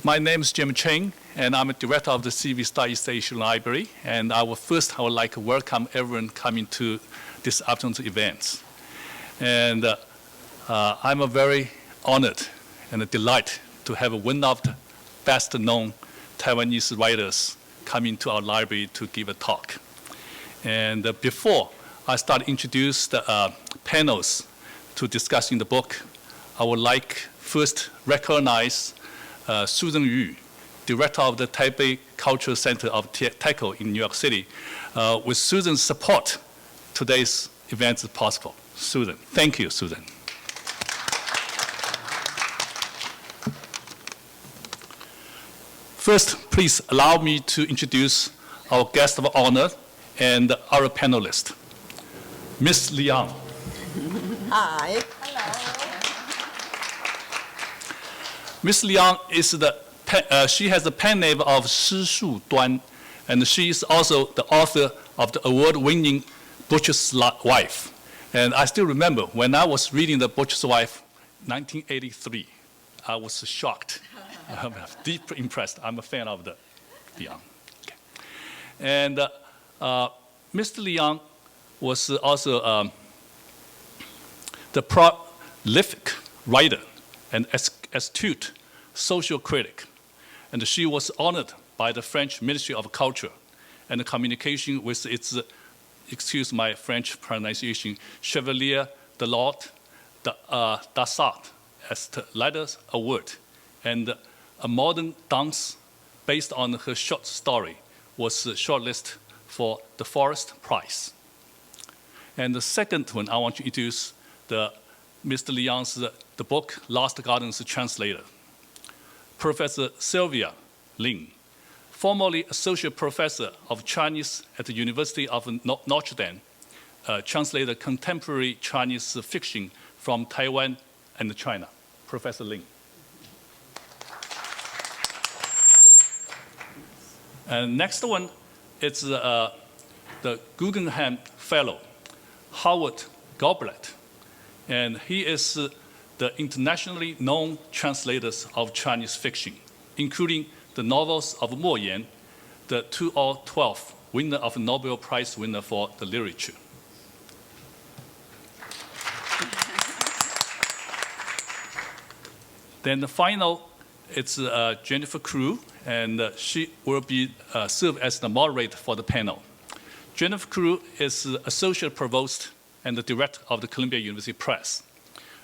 My name is Jim Cheng, and I'm a director of the CV Star East Asia Library. And I would like to welcome everyone coming to this afternoon's event. And I'm very honored and delighted to have one of the best-known Taiwanese writers coming to our library to give a talk. And before I start introduce the panels to discussing the book, I would like first recognize Susan Yu, director of the Taipei Cultural Center of TECO in New York City. With Susan's support, today's event is possible. Susan, thank you, Susan. First, please allow me to introduce our guest of honor and our panelist, Ms. Liang. Hi. Ms. Liang is she has the pen name of Shi Shu Duan, and she is also the author of the award-winning Butcher's Wife. And I still remember when I was reading the Butcher's Wife, 1983, I was shocked. I'm deeply impressed. I'm a fan of the Liang. Okay. And Mr. Liang was also the prolific writer and astute social critic. And she was honored by the French Ministry of Culture and Communication with its, excuse my French pronunciation, Chevalier de l'Ordre d'Assart as the Letters Award. And a modern dance based on her short story was shortlisted for the Forest Prize. And the second one, I want to introduce Mr. Liang's the book, Lost Gardens Translator. Professor Sylvia Lin, formerly Associate Professor of Chinese at the University of Notre Dame, translated contemporary Chinese fiction from Taiwan and China. Professor Lin. And next one, it's the Guggenheim Fellow, Howard Goldblatt. And he is the internationally known translators of Chinese fiction, including the novels of Mo Yan, the 2012 winner of Nobel Prize winner for the literature. Then the final, it's Jennifer Crew, and she will be serve as the moderator for the panel. Jennifer Crew is Associate Provost and the Director of the Columbia University Press,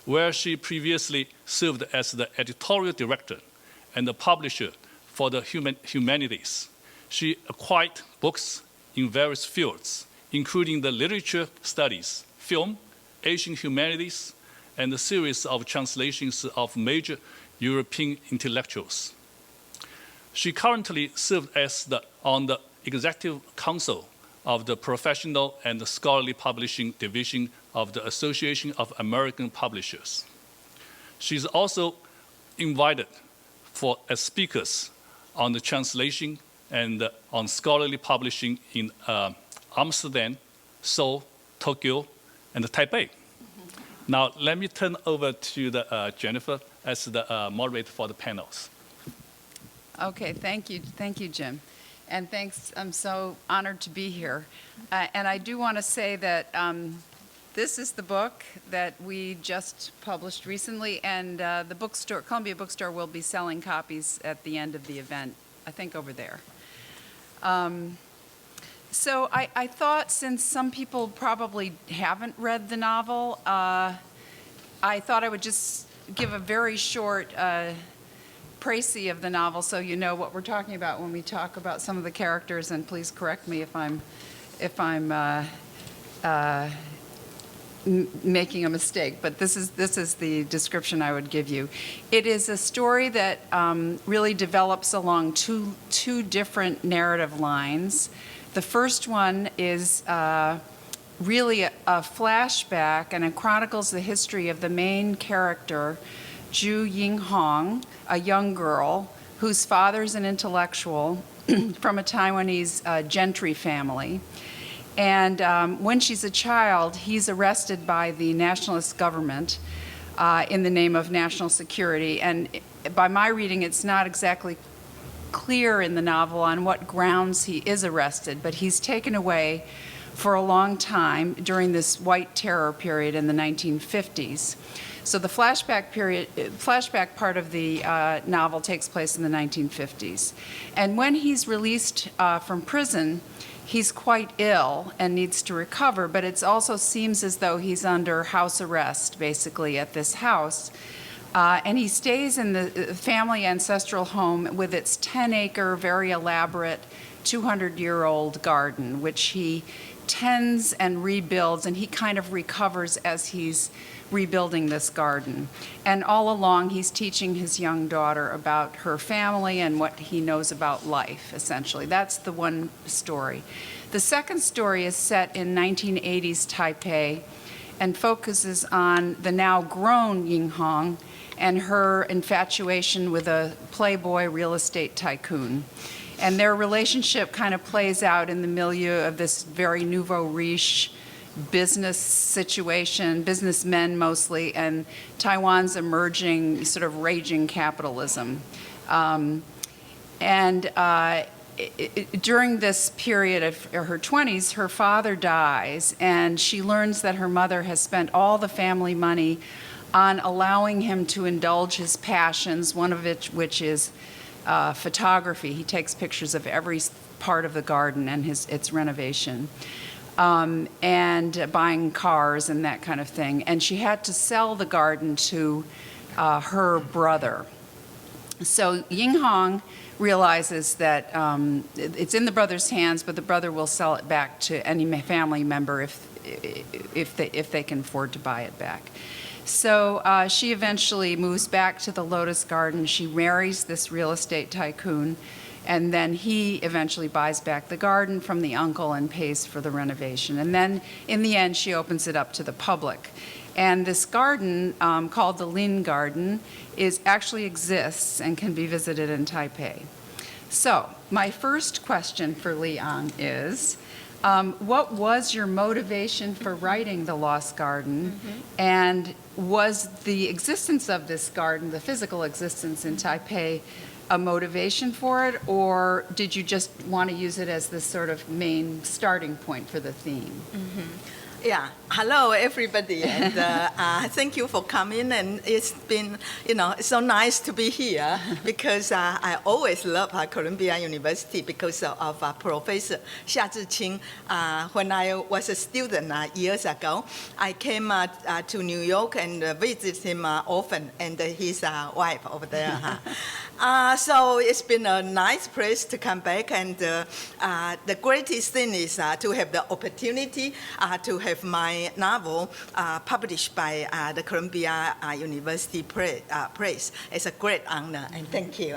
where she previously served as the editorial director and the publisher for the humanities. She acquired books in various fields, including the literature studies, film, Asian humanities, and a series of translations of major European intellectuals. She currently serves as on the Executive Council of the Professional and Scholarly Publishing Division of the Association of American Publishers. She's also invited as speakers on the translation and on scholarly publishing in Amsterdam, Seoul, Tokyo, and Taipei. Now, let me turn over to Jennifer as the moderator for the panels. Okay, thank you, Jim. And thanks, I'm so honored to be here. And I do want to say that this is the book that we just published recently, and the bookstore, Columbia Bookstore, will be selling copies at the end of the event, I think over there. So I thought, since some people probably haven't read the novel, I thought I would just give a very short précis of the novel so you know what we're talking about when we talk about some of the characters, and please correct me if I'm making a mistake, but this is the description I would give you. It is a story that really develops along two different narrative lines. The first one is really a flashback, and it chronicles the history of the main character, Zhu Yinghong, a young girl whose father's an intellectual from a Taiwanese gentry family. And when she's a child, he's arrested by the nationalist government in the name of national security. And by my reading, it's not exactly clear in the novel on what grounds he is arrested, but he's taken away for a long time during this White Terror period in the 1950s. So the flashback part of the novel takes place in the 1950s. And when he's released from prison, he's quite ill and needs to recover, but it also seems as though he's under house arrest, basically, at this house. And he stays in the family ancestral home with its 10-acre, very elaborate, 200-year-old garden, which he tends and rebuilds, and he kind of recovers as he's rebuilding this garden. And all along, he's teaching his young daughter about her family and what he knows about life, essentially. That's the one story. The second story is set in 1980s Taipei and focuses on the now grown Ying Hong and her infatuation with a playboy real estate tycoon. And their relationship kind of plays out in the milieu of this very nouveau riche business situation, businessmen mostly, and Taiwan's emerging sort of raging capitalism. During this period of her 20s, her father dies, and she learns that her mother has spent all the family money on allowing him to indulge his passions, one of which is photography. He takes pictures of every part of the garden and its renovation, and buying cars and that kind of thing. And she had to sell the garden to her brother. So Ying Hong realizes that it's in the brother's hands, but the brother will sell it back to any family member if they can afford to buy it back. So she eventually moves back to the Lotus Garden. She marries this real estate tycoon, and then he eventually buys back the garden from the uncle and pays for the renovation. And then in the end, she opens it up to the public. And this garden, called the Lin Garden, actually exists and can be visited in Taipei. So my first question for Liang is, what was your motivation for writing The Lost Garden? And was the existence of this garden, the physical existence in Taipei, a motivation for it, or did you just want to use it as this sort of main starting point for the theme? Yeah, hello everybody, and thank you for coming. And it's been, it's so nice to be here because I always love Columbia University because of Professor Xia Zhiqing. When I was a student years ago, I came to New York and visited him often, and his wife over there. So it's been a nice place to come back, and the greatest thing is to have the opportunity to have my novel published by the Columbia University Press. It's a great honor, and thank you.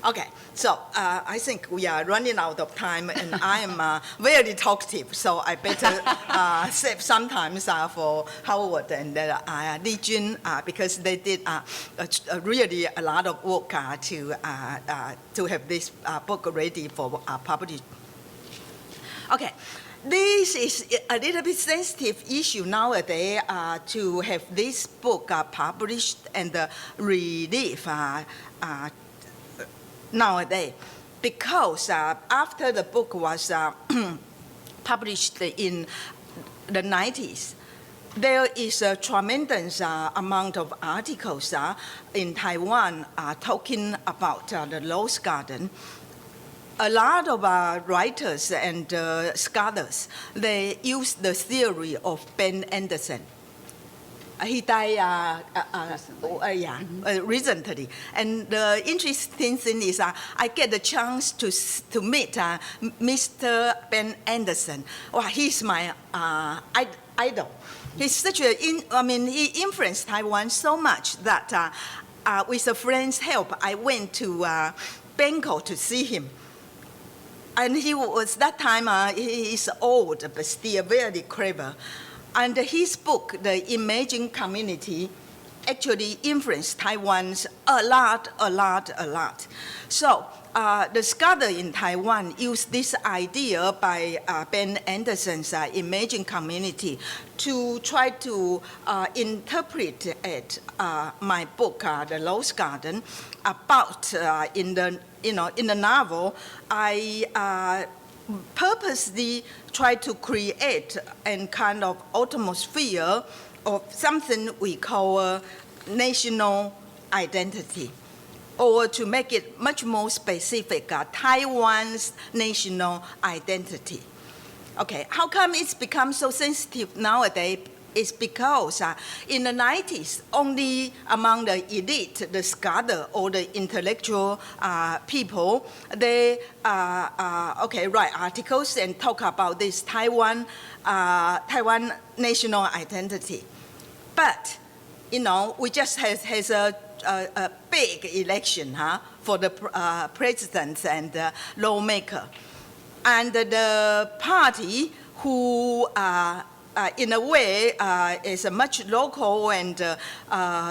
Okay, so I think we are running out of time, and I am very talkative, so I better save some time for Howard and Li Jun because they did really a lot of work to have this book ready for publishing. Okay. This is a little bit sensitive issue nowadays to have this book published and released nowadays, because after the book was published in the 90s, there is a tremendous amount of articles in Taiwan talking about the Lost Garden. A lot of writers and scholars, they use the theory of Ben Anderson. He died recently. And the interesting thing is I get the chance to meet Mr. Ben Anderson. Well, he's my idol. He's such he influenced Taiwan so much that with a friend's help, I went to Bangkok to see him. And he was, that time, he is old, but still very clever. And his book, The Imaging Community, actually influenced Taiwan's a lot. So the scholar in Taiwan used this idea by Ben Anderson's emerging community to try to interpret it, my book, The Lost Garden, about in the novel, I purposely try to create a kind of atmosphere of something we call national identity, or to make it much more specific, Taiwan's national identity. Okay, how come it's become so sensitive nowadays? It's because in the 90s, only among the elite, the scholar or the intellectual people, they write articles and talk about this Taiwan national identity. But, we just has a big election for the president and lawmaker. And the party who in a way, is a much local and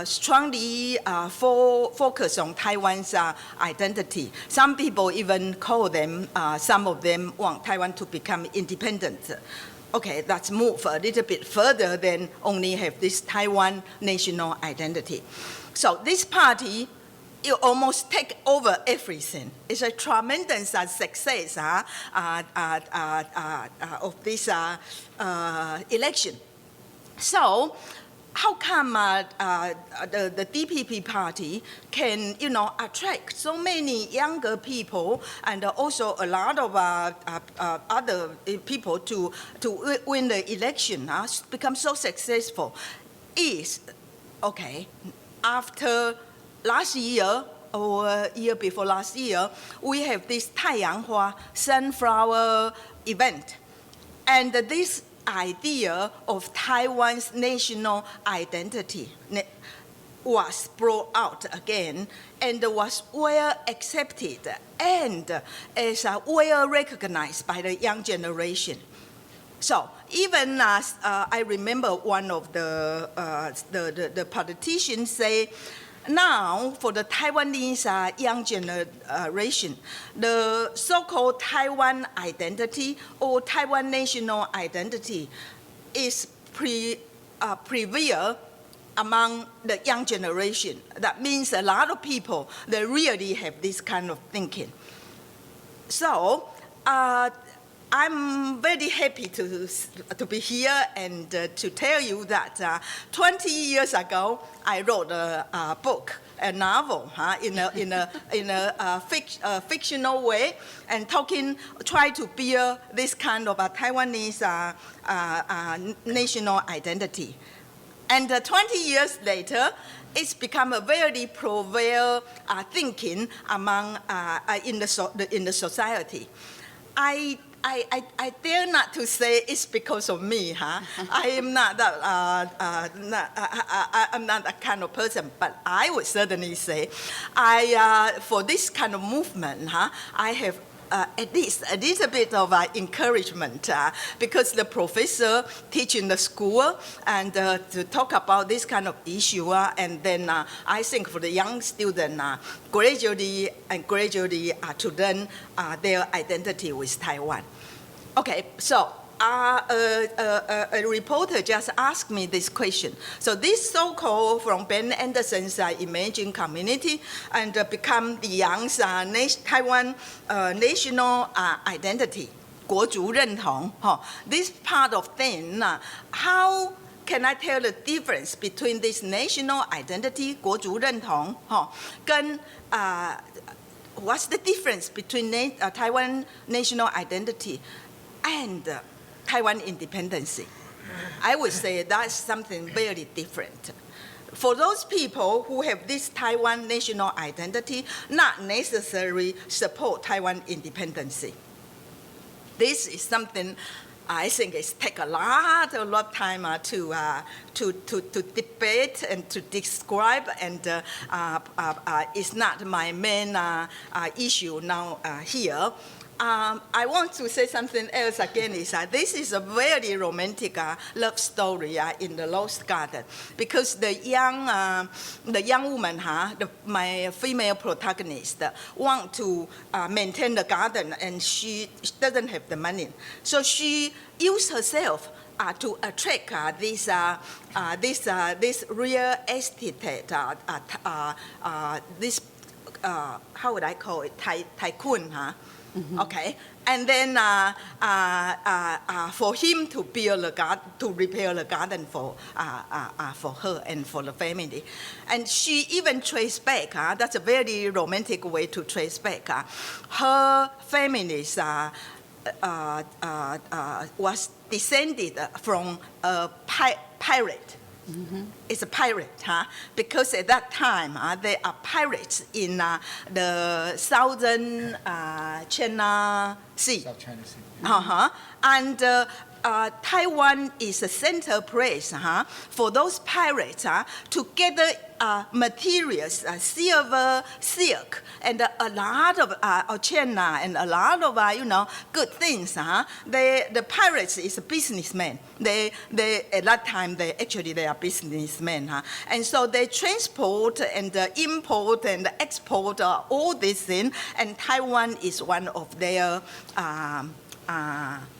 strongly focused on Taiwan's identity. Some people even call them, some of them want Taiwan to become independent. Okay, let's move a little bit further than only have this Taiwan national identity. So this party, it almost take over everything. It's a tremendous success of this election. So how come the DPP party can, attract so many younger people and also a lot of other people to win the election, become so successful? Is, okay, after last year, or year before last year, we have this 太阳花 sunflower event. And this idea of Taiwan's national identity was brought out again and was well accepted and is well recognized by the young generation. So even as I remember one of the politicians say, now, for the Taiwanese young generation, the so-called Taiwan identity or Taiwan national identity is prevail among the young generation. That means a lot of people, they really have this kind of thinking. So, I'm very happy to be here and to tell you that 20 years ago, I wrote a book, a novel, in a fictional way, and try to build this kind of a Taiwanese national identity. And 20 years later, it's become a very prevalent thinking among in the society. I dare not to say it's because of me, I am not that, I'm not that kind of person, but I would certainly say, for this kind of movement, I have at least a little bit of encouragement because the professor teaching the school and to talk about this kind of issue, and then I think for the young student, gradually to learn their identity with Taiwan. Okay, so a reporter just asked me this question. So this so-called from Ben Anderson's emerging community and become the young Taiwan national identity, 国族认同, this part of thing, how can I tell the difference between this national identity, 国族认同, 跟 what's the difference between Taiwan national identity and Taiwan independence? I would say that's something very different. For those people who have this Taiwan national identity, not necessarily support Taiwan independence. This is something I think it takes a lot of time to debate and to describe, and it's not my main issue now here. I want to say something else again is that this is a very romantic love story in the Lost Garden, because the young woman, my female protagonist, want to maintain the garden, and she doesn't have the money, so she used herself to attract this real estate, this how would I call it, tycoon, Okay, and then for him to build a garden, to repair the garden for her and for the family, and she even traced back. That's a very romantic way to trace back. Her family's was descended from a pirate. It's a pirate, because at that time there are pirates in the southern China Sea. South China Sea. And Taiwan is a center place for those pirates to gather materials, silver, silk, and a lot of china, and a lot of good things. The pirates is a businessman. They at that time they are businessmen, and so they transport and import and export all these things, and Taiwan is one of their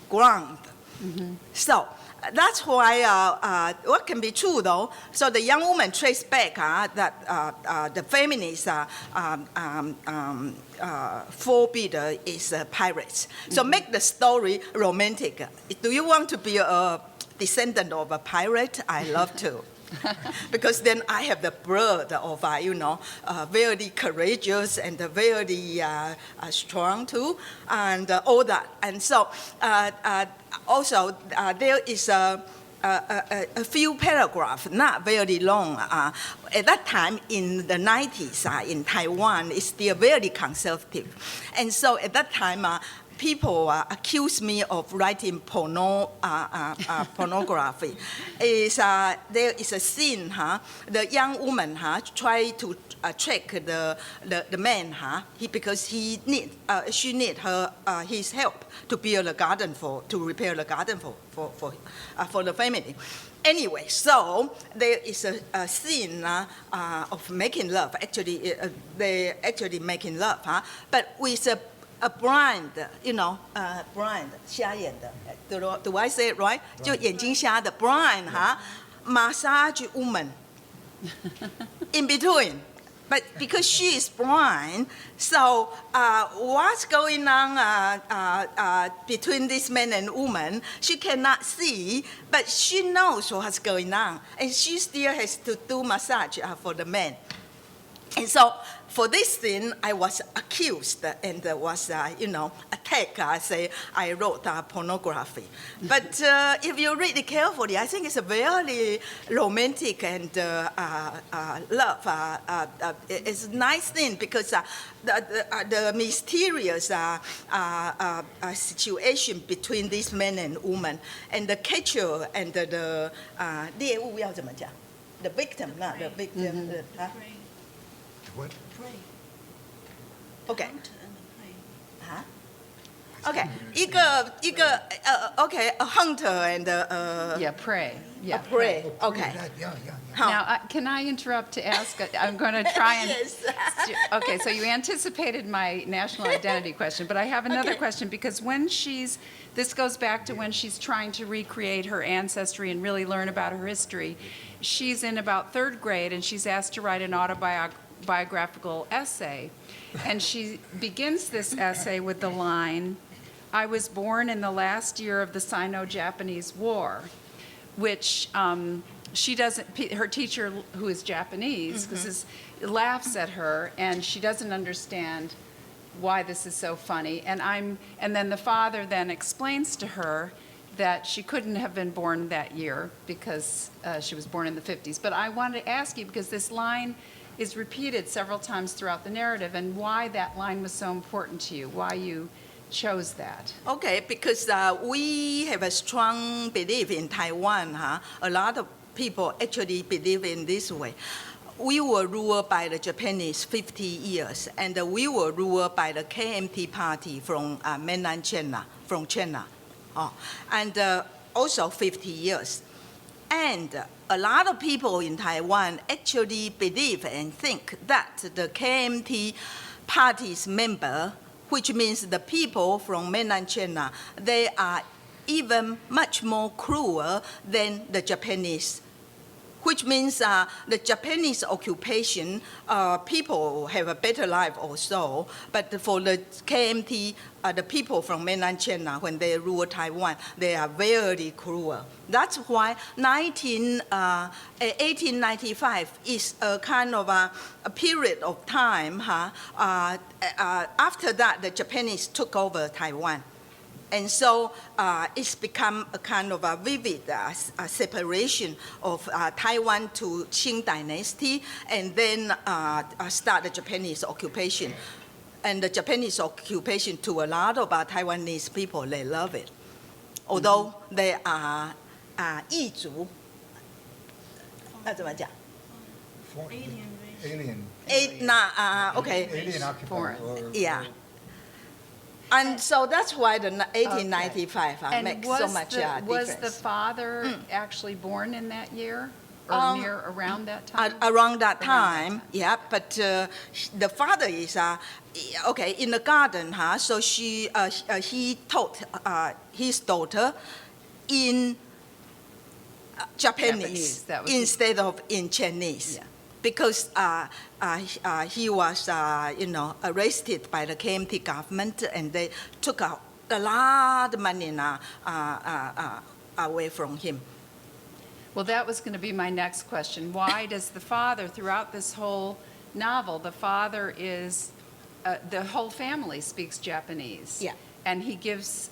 ground. So that's why what can be true though. So the young woman traced back that the feminists forbidden is pirates. So make the story romantic. Do you want to be a descendant of a pirate? I love to. Because then I have the blood of very courageous and very strong too, and all that. And so also there is a few paragraphs, not very long. At that time in the 90s in Taiwan, it's still very conservative, and so at that time. People accuse me of writing pornography. There is a scene, the young woman try to attract the man, because she need his help to build a garden to repair the garden for the family. Anyway, so there is a scene of making love. Actually, they actually making love, but with a blind, blind, 瞎眼的, do I say it right? 就眼睛瞎的 blind, massage woman in between. But because she is blind, so what's going on between this man and woman, she cannot see, but she knows what's going on, and she still has to do massage for the man. And so for this thing, I was accused and was, attacked. Say I wrote pornography. But if you read it carefully, I think it's a very romantic and love. It's a nice thing because the mysterious situation between this man and woman, and the catcher and the 猎物要怎么讲? The victim, not the victim. What? Prey. Okay. Hunter and the prey. Okay, okay, a hunter and Prey. a prey. Okay. Yeah. Now, can I interrupt to ask? I'm going to try and. Yes. Okay, so you anticipated my national identity question, but I have another Okay. question because this goes back to when she's trying to recreate her ancestry and really learn about her history. She's in about 3rd grade and she's asked to write an autobiographical essay. And she begins this essay with the line, "I was born in the last year of the Sino-Japanese War," which she doesn't, her teacher, who is Japanese, laughs at her, and she doesn't understand why this is so funny. And then the father then explains to her that she couldn't have been born that year because she was born in the 50s. But I wanted to ask you, because this line is repeated several times throughout the narrative, and why that line was so important to you, why you chose that. Okay, because we have a strong belief in Taiwan. A lot of people actually believe in this way. we were ruled by the Japanese 50 years, and we were ruled by the KMT party from mainland China, from China, and also 50 years. And a lot of people in Taiwan actually believe and think that the KMT party's member, which means the people from mainland China, they are even much more cruel than the Japanese, which means the Japanese occupation, people have a better life also, but for the KMT, the people from mainland China, when they rule Taiwan, they are very cruel. That's why 1895 is a kind of a period of time. After that, the Japanese took over Taiwan. And so it's become a kind of a vivid separation of Taiwan to Qing dynasty, and then start the Japanese occupation. And the Japanese occupation, to a lot of Taiwanese people, they love it. Although they are 异族，那怎么讲 Alien. Okay. Alien occupied. Foreign. Yeah. And so that's why the 1895 And makes was so much difference. was the father actually born in that year, or near around that time? Around that time, yeah. But the father is okay in the garden, so he taught his daughter in Japanese that was instead of in Chinese. Yeah. Because he was, arrested by the KMT government, and they took a lot of money away from him. Well, that was going to be my next question. Why does the father, throughout this whole novel, the father is, the whole family speaks Japanese. Yeah. And he gives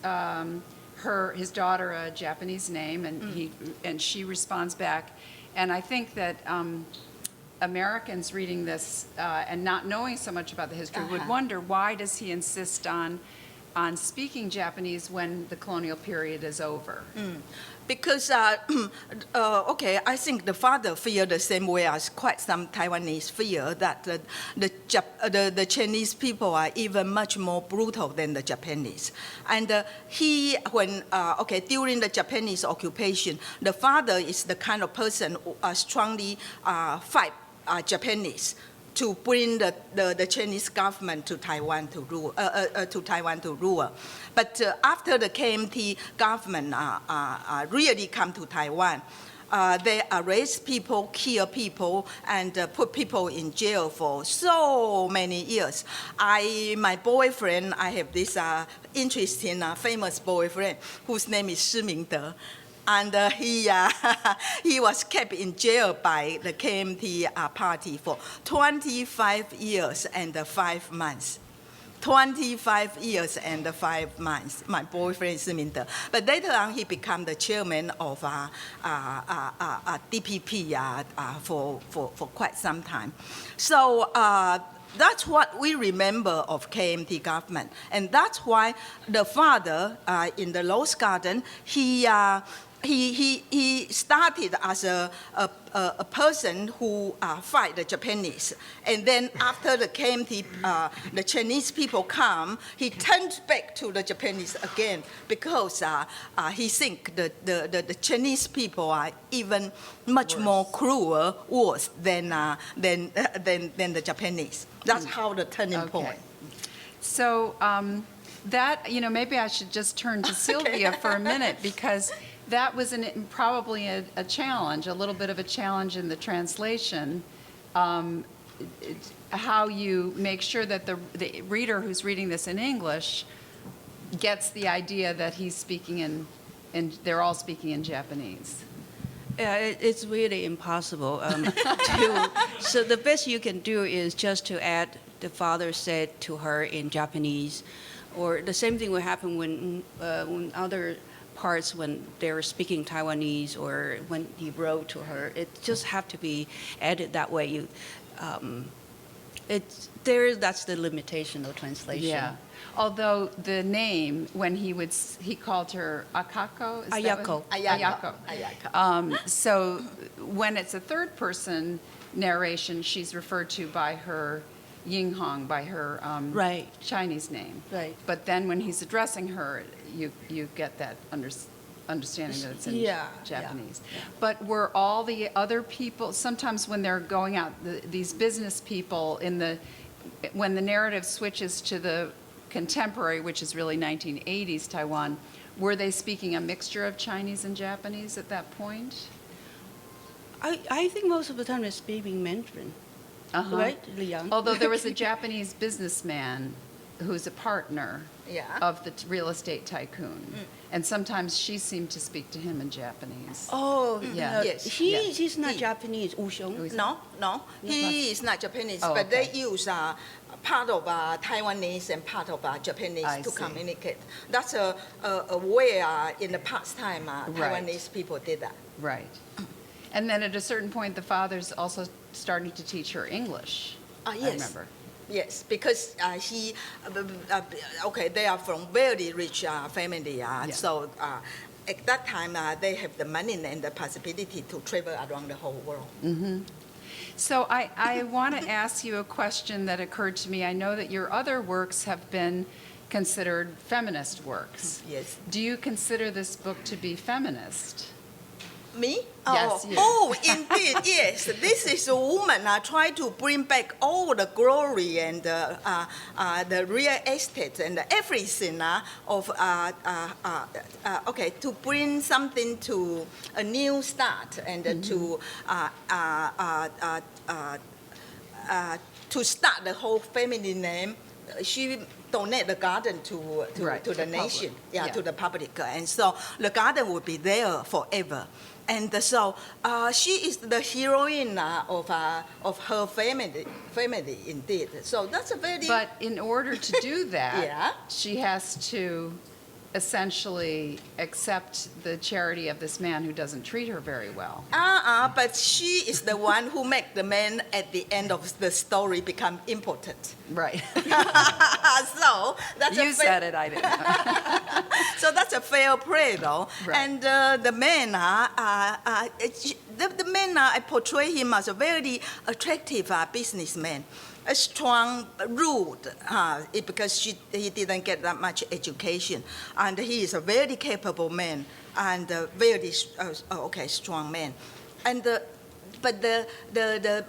his daughter a Japanese name, and she responds back. And I think that Americans reading this and not knowing so much about the history would wonder, why does he insist on speaking Japanese when the colonial period is over? Because, I think the father feared the same way as quite some Taiwanese fear, that the Chinese people are even much more brutal than the Japanese. And during the Japanese occupation, the father is the kind of person who strongly fight Japanese to bring the Chinese government to Taiwan to rule. But after the KMT government really come to Taiwan, they arrest people, kill people, and put people in jail for so many years. My boyfriend, I have this interesting, famous boyfriend whose name is Shi Mingde. And he was kept in jail by the KMT party for 25 years and 5 months. 25 years and 5 months, my boyfriend is Minter. But later on, he became the chairman of DPP for quite some time. So that's what we remember of KMT government. And that's why the father in the Rose Garden, he started as a person who fight the Japanese, and then after the KMT, the Chinese people come, he turned back to the Japanese again because he think the Chinese people are even much more cruel, worse than the Japanese. That's how the turning point. So maybe I should just turn to Sylvia for a minute, because that was probably a challenge, a little bit of a challenge in the translation, how you make sure that the reader who's reading this in English gets the idea that he's speaking they're all speaking in Japanese. Yeah, it's really impossible. So the best you can do is just to add the father said to her in Japanese, or the same thing will happen when other parts when they were speaking Taiwanese, or when he wrote to her. It just have to be added that way. That's the limitation of translation. Yeah. Although the name, when he called her Akako. Ayako. Ayako. So when it's a third person, narration, she's referred to by her Yinghong, by her Right. Chinese name. Right. But then when he's addressing her, you get that understanding that it's in Yeah, Japanese. yeah. But were all the other people, sometimes when they're going out, these business people when the narrative switches to the contemporary, which is really 1980s Taiwan, were they speaking a mixture of Chinese and Japanese at that point? I think most of the time they're speaking Mandarin, Uh-huh. right, Liang? Although there was a Japanese businessman who's a partner Yeah. of the real estate tycoon. And sometimes she seemed to speak to him in Japanese. Oh, Yeah. yes. He's not He- Japanese, Wu Xiong. No. He is not Japanese, Oh, but okay. they use part of Taiwanese and part of Japanese I to see. communicate. That's a way in the past time Right. Taiwanese people did that. Right. And then at a certain point, the father's also starting to teach her English. I Yes. remember. Yes, because they are from very rich family, so at that time they have the money and the possibility to travel around the whole world. So I want to ask you a question that occurred to me. I know that your other works have been considered feminist works. Yes. Do you consider this book to be feminist? Me? Yes, you. Oh, indeed, yes. This is a woman trying to bring back all the glory and the real estate and everything to bring something to a new start and to start the whole family name. She donate the garden to Right, the to nation, public. yeah, Yeah. to the public, and so the garden will be there forever. And so she is the heroine of her family, indeed. So that's a very But in order to do that, Yeah. she has to essentially accept the charity of this man who doesn't treat her very well. but she is the one who make the man at the end of the story become important. Right. So that's You said it, I didn't know. So that's a fair play, though. Right. And the man, the man, I portray him as a very attractive businessman, a strong, rude, because he didn't get that much education, and he is a very capable man and a very strong man, and. But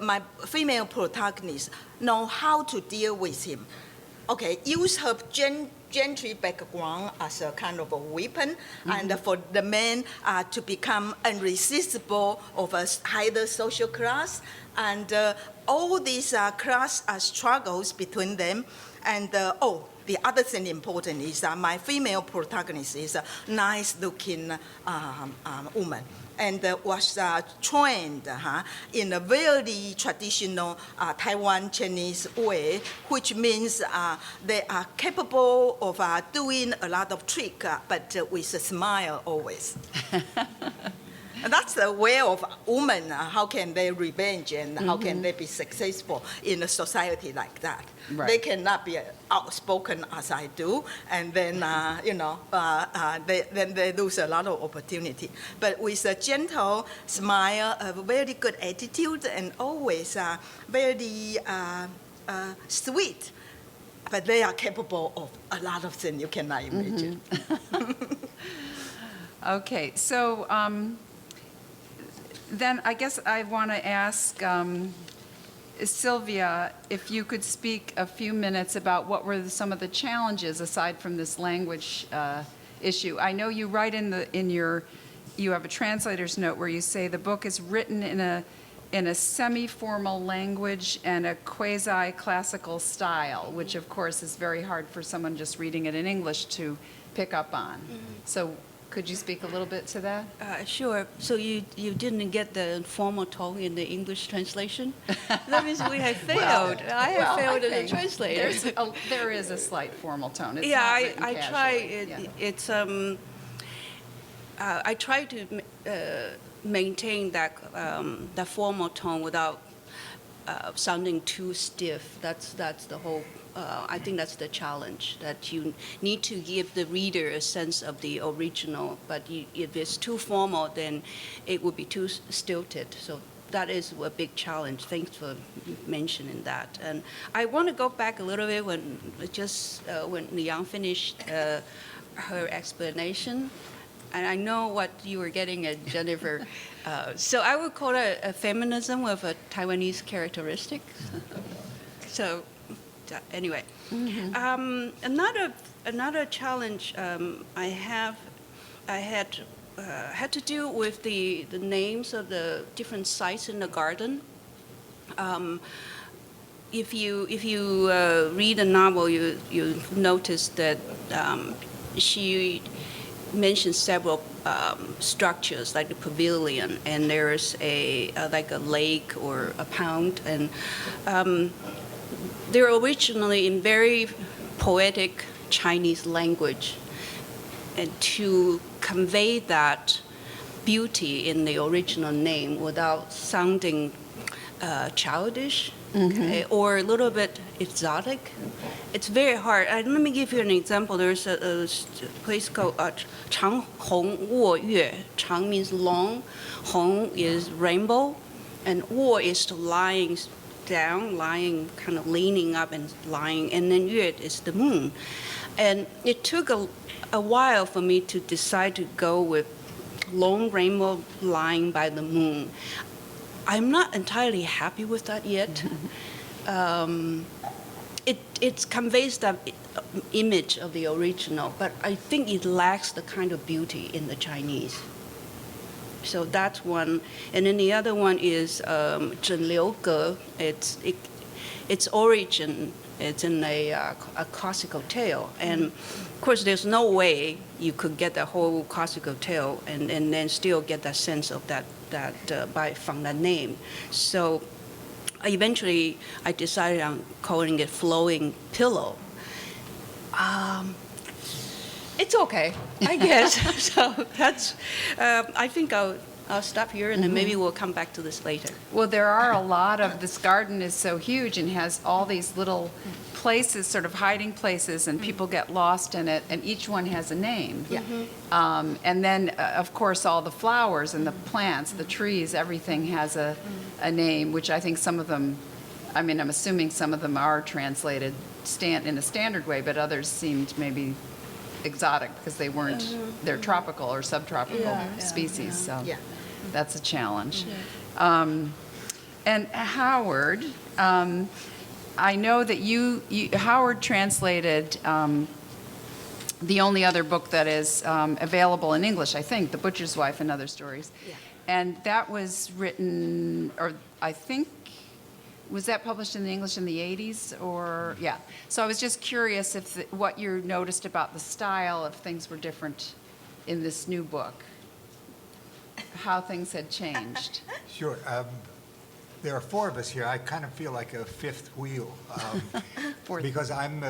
my female protagonist know how to deal with him. Okay, use her gentry background as a kind of a weapon, and for the man to become irresistible of a higher social class, and all these class struggles between them, and the other thing important is my female protagonist is a nice-looking woman, and was trained in a very traditional Taiwan Chinese way, which means they are capable of doing a lot of trick, but with a smile always. And that's the way of women. How can they revenge and how can they be successful in a society like that? Right. They cannot be outspoken as I do, and then they lose a lot of opportunity. But with a gentle smile, a very good attitude, and always very sweet. But they are capable of a lot of things you cannot imagine. Okay, so then I guess I want to ask Sylvia if you could speak a few minutes about what were some of the challenges aside from this language issue. I know you write you have a translator's note where you say the book is written in a semi-formal language and a quasi-classical style, which of course is very hard for someone just reading it in English to pick up on. So could you speak a little bit to that? Sure. So you didn't get the formal tone in the English translation? That means we have failed. I have failed as a translator. There is a slight formal tone. It's Yeah, not I written try. casually. Yeah. It's I try to maintain that formal tone without sounding too stiff. That's the whole. I think that's the challenge, that you need to give the reader a sense of the original. But if it's too formal, then it would be too stilted. So that is a big challenge. Thanks for mentioning that. And I want to go back a little bit when Liang finished her explanation. And I know what you were getting at, Jennifer. So I would call it a feminism with a Taiwanese characteristic. So anyway, another challenge I had to do with the names of the different sites in the garden. If you read the novel, you notice that she mentions several structures like the pavilion, and there's like a lake or a pond, and they're originally in very poetic Chinese language, and to convey that beauty in the original name without sounding childish or a little bit exotic, it's very hard. Let me give you an example. There's a place called Chang Hong Wo Yue. Chang means long, Hong is rainbow, and Wo is lying down, lying, kind of leaning up and lying, and then Yue is the moon. And it took a while for me to decide to go with long rainbow lying by the moon. I'm not entirely happy with that yet. It conveys that image of the original, but I think it lacks the kind of beauty in the Chinese. So that's one. And then the other one is Zhen Liu Ge. Its origin, it's in a classical tale. And of course, there's no way you could get the whole classical tale and then still get that sense of that from that name. So eventually, I decided on calling it Flowing Pillow. It's okay, I guess. So that's. I think I'll stop here, and then maybe we'll come back to this later. Well, there are a lot of, this garden is so huge and has all these little places, sort of hiding places, and people get lost in it, and each one has a name. Yeah. And then, of course, all the flowers and the plants, the trees, everything has a name, which I think some of them, I mean, I'm assuming some of them are translated in a standard way, but others seemed maybe exotic because they weren't, they're tropical or subtropical species, so Yeah. that's a challenge. And Howard, I know that Howard translated the only other book that is available in English, I think, The Butcher's Wife and Other Stories. Yeah. And that was written, or I think, was that published in English in the 80s, or, yeah. So I was just curious if what you noticed about the style, if things were different in this new book, how things had changed. Sure. There are four of us here. I kind of feel like a fifth wheel Fourth. because I'm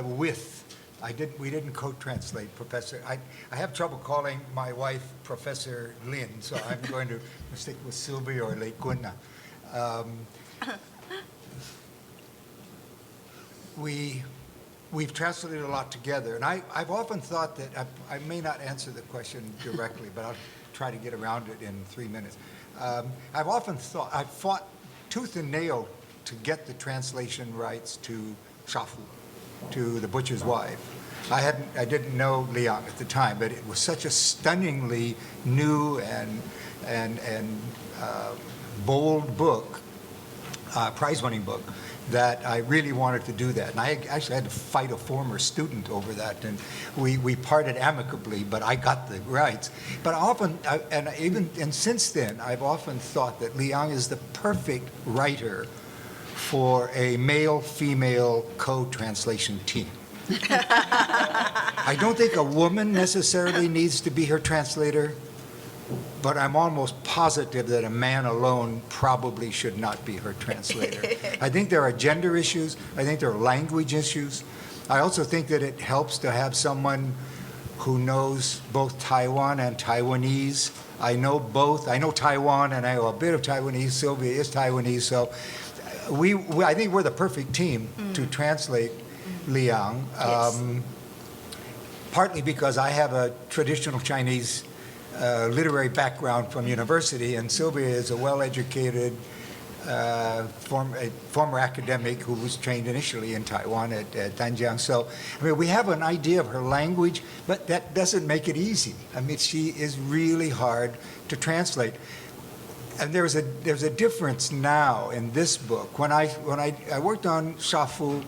we didn't co-translate Professor. I have trouble calling my wife Professor Lin, so I'm going to stick with Sylvia or Lei Gunna. We've translated a lot together, and I've often thought that I may not answer the question directly, but I'll try to get around it in 3 minutes. I've often thought, I've fought tooth and nail to get the translation rights to Shafu, to The Butcher's Wife. I didn't know Liang at the time, but it was such a stunningly new and bold book, prize-winning book, that I really wanted to do that. And I actually had to fight a former student over that, and we parted amicably, but I got the rights. But and since then, I've often thought that Liang is the perfect writer for a male-female co-translation team. I don't think a woman necessarily needs to be her translator, but I'm almost positive that a man alone probably should not be her translator. I think there are gender issues. I think there are language issues. I also think that it helps to have someone who knows both Taiwan and Taiwanese. I know both. I know Taiwan and I know a bit of Taiwanese. Sylvia is Taiwanese. So I think we're the perfect team to translate Liang, partly because I have a traditional Chinese literary background from university, and Sylvia is a well-educated a former academic who was trained initially in Taiwan at Danjiang. So, I mean, we have an idea of her language, but that doesn't make it easy. I mean, she is really hard to translate. And there's a difference now in this book. When I worked on Shafu,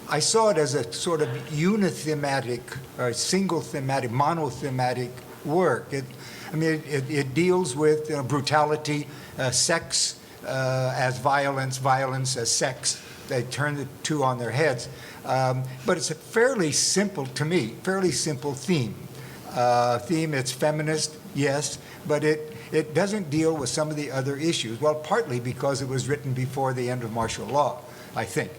I saw it as a sort of unithematic or single thematic, monothematic work. It deals with brutality, sex as violence, violence as sex. They turn the two on their heads. But it's a fairly simple, to me, fairly simple theme. It's feminist, yes, but it doesn't deal with some of the other issues. Well, partly because it was written before the end of martial law, I think.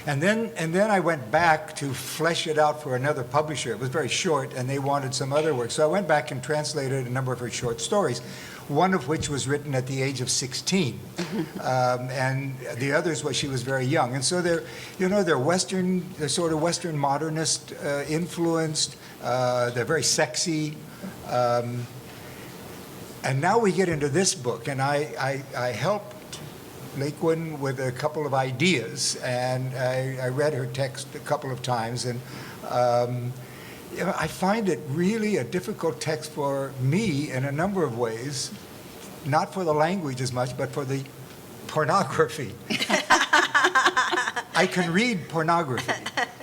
And then I went back to flesh it out for another publisher. It was very short, and they wanted some other work. So I went back and translated a number of her short stories, one of which was written at the age of 16. And the others was she was very young. And so they're sort of Western modernist influenced. They're very sexy. And now we get into this book, and I helped Lei Kun with a couple of ideas, and I read her text a couple of times, and I find it really a difficult text for me in a number of ways, not for the language as much, but for the pornography. I can read pornography.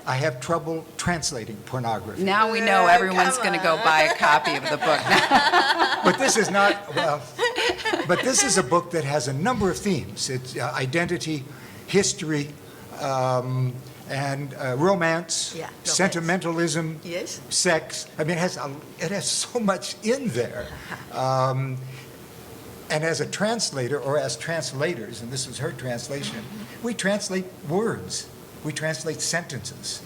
I have trouble translating pornography. Now we know everyone's going to go buy a copy of the book. But this is not, well, but this is a book that has a number of themes. It's identity, history, and romance, Yeah, romance. sentimentalism, Yes. sex. I mean, it has so much in there. And as a translator, or as translators, and this is her translation, we translate words. We translate sentences.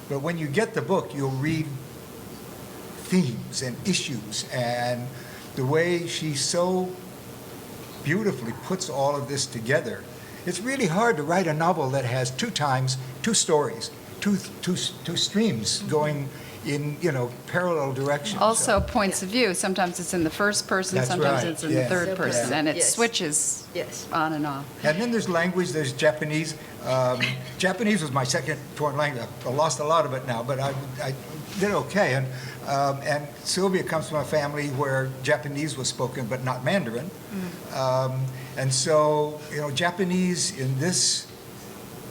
But when you get the book, you'll read themes and issues, and the way she so beautifully puts all of this together. It's really hard to write a novel that has two stories, two streams going in, parallel directions. Also, points of view. Sometimes it's in the first person, That's sometimes right, it's in yeah. the third person, and it Yes. switches Yes. on and off. And then there's language, there's Japanese. Japanese was my second foreign language. I lost a lot of it now, but I did okay. And Sylvia comes from a family where Japanese was spoken, but not Mandarin. And so, Japanese in this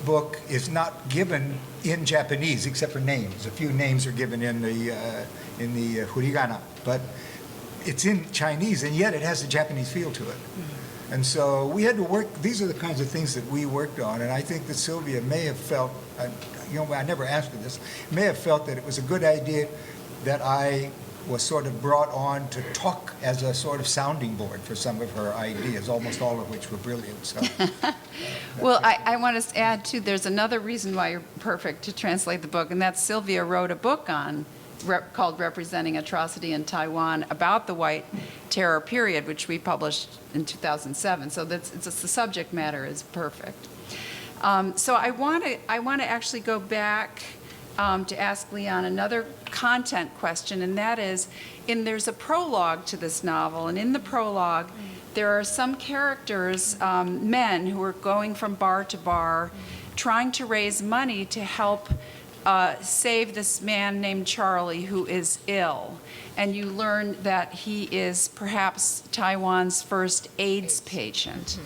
book is not given in Japanese except for names. A few names are given in the hiragana, but it's in Chinese, and yet it has a Japanese feel to it. And so we had to work. These are the kinds of things that we worked on, and I think that Sylvia may have felt, I never asked her this, may have felt that it was a good idea that I was sort of brought on to talk as a sort of sounding board for some of her ideas, almost all of which were brilliant. So, Well, I want to add, too, there's another reason why you're perfect to translate the book, and that's Sylvia wrote a book called Representing Atrocity in Taiwan about the White Terror period, which we published in 2007. So the subject matter is perfect. So I want to actually go back to ask Leon another content question, and that is, there's a prologue to this novel, and in the prologue, there are some characters, men, who are going from bar to bar, trying to raise money to help save this man named Charlie who is ill. And you learn that he is perhaps Taiwan's first AIDS patient.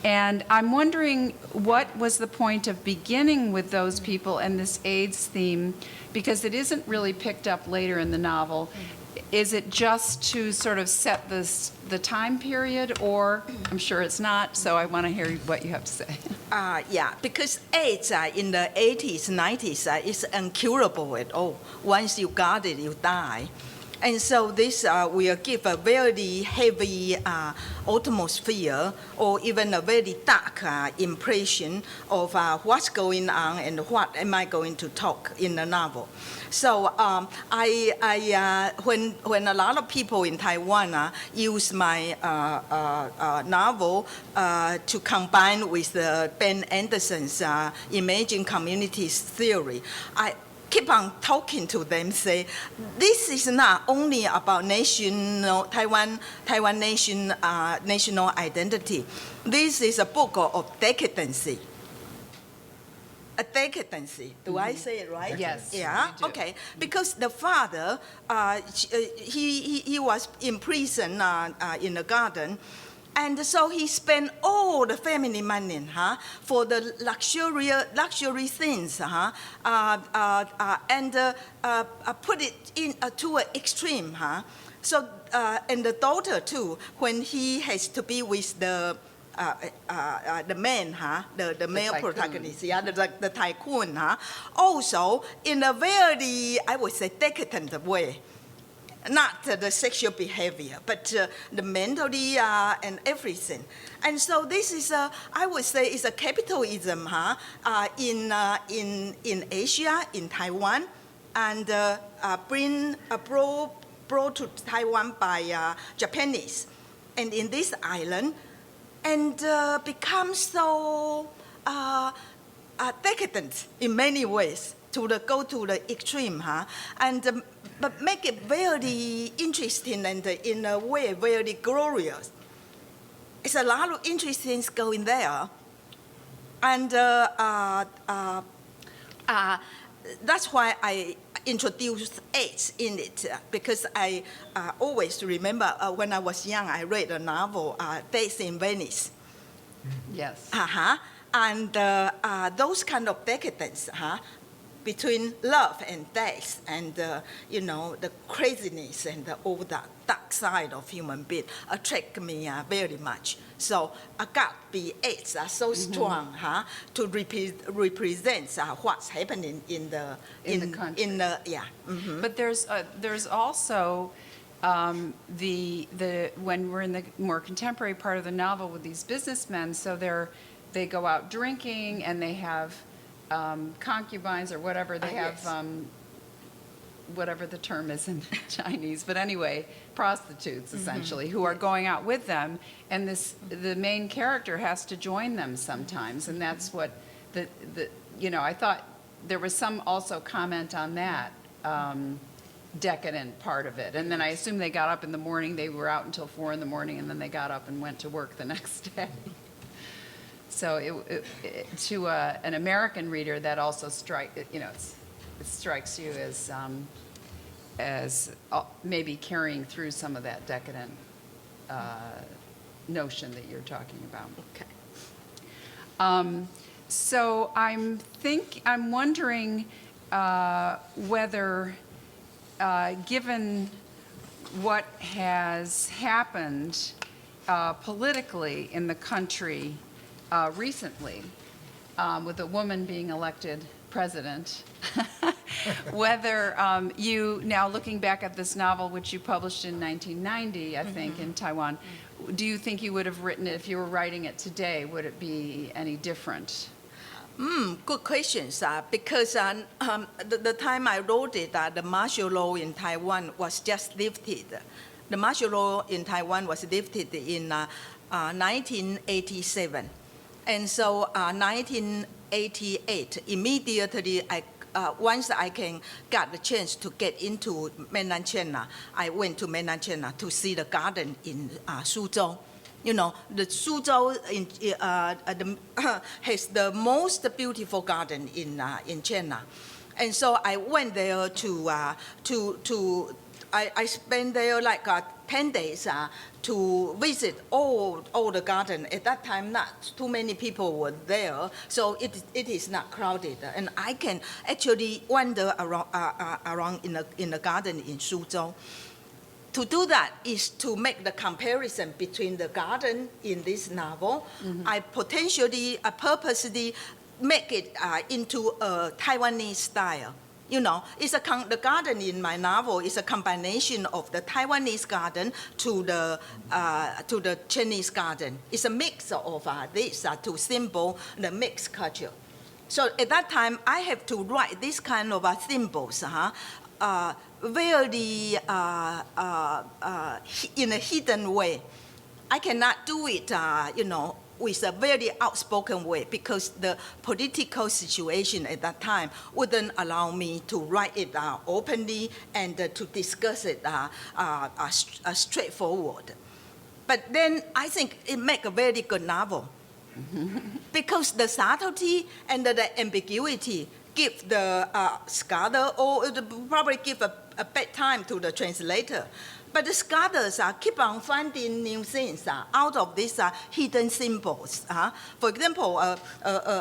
And I'm wondering, what was the point of beginning with those people and this AIDS theme? Because it isn't really picked up later in the novel. Is it just to sort of set the time period, or I'm sure it's not, so I want to hear what you have to say. Yeah, because AIDS in the 80s, 90s is incurable at all. Once you got it, you die. And so this will give a very heavy atmosphere, or even a very dark impression of what's going on and what am I going to talk in the novel. So when a lot of people in Taiwan use my novel to combine with Ben Anderson's emerging communities theory, keep on talking to them, say, this is not only about Taiwan national identity. This is a book of decadency. A decadency. Do I say it right? Yes, Yeah. you do. Okay. Because the father, he was in prison in the garden, and so he spent all the family money for the luxury things and put it in to an extreme. So and the daughter too, when he has to be with the man, the male tycoon. protagonist, the tycoon, also in a very, I would say, decadent way. Not the sexual behavior, but the mentally and everything. And so this is, I would say, is a capitalism in Asia, in Taiwan, and brought to Taiwan by Japanese, and in this island, and become so decadent in many ways go to the extreme, and but make it very interesting and in a way very glorious. It's a lot of interesting things going there, and that's why I introduced AIDS in it, because I always remember when I was young, I read a novel, Days in Venice. Yes. And those kind of decadence between love and death, and the craziness and all the dark side of human being attract me very much. So God be AIDS so strong to represent what's happening in the country. But there's also when we're in the more contemporary part of the novel with these businessmen, so they go out drinking and they have concubines or whatever they have, yes. Whatever the term is in Chinese, but anyway, prostitutes essentially, who are going out with them, and the main character has to join them sometimes, and that's what I thought there was some also comment on that decadent part of it, and then I assume they got up in the morning, they were out until 4 in the morning, and then they got up and went to work the next day. So to an American reader, that also it strikes you as maybe carrying through some of that decadent notion that you're talking about. Okay. So I'm wondering whether, given what has happened politically in the country recently, with a woman being elected president, whether you, now looking back at this novel, which you published in 1990, I think, in Taiwan, do you think you would have written it, if you were writing it today, would it be any different? Good questions. Because the time I wrote it, the martial law in Taiwan was just lifted. The martial law in Taiwan was lifted in 1987. And so 1988, immediately, once I got the chance to get into mainland China, I went to mainland China to see the garden in Suzhou. The Suzhou has the most beautiful garden in China. And so I went there I spent there like 10 days to visit all the garden. At that time, not too many people were there, so it is not crowded. And I can actually wander around in the garden in Suzhou. To do that is to make the comparison between the garden in this novel. I purposely make it into a Taiwanese style. The garden in my novel is a combination of the Taiwanese garden to the Chinese garden. It's a mix of this to symbol the mixed culture. So at that time, I have to write this kind of symbols, very in a hidden way. I cannot do it, with a very outspoken way because the political situation at that time wouldn't allow me to write it openly and to discuss it straightforward. But then I think it makes a very good novel because the subtlety and the ambiguity give the scholar, or probably give a bad time to the translator. But the scholars keep on finding new things out of these hidden symbols. For example, an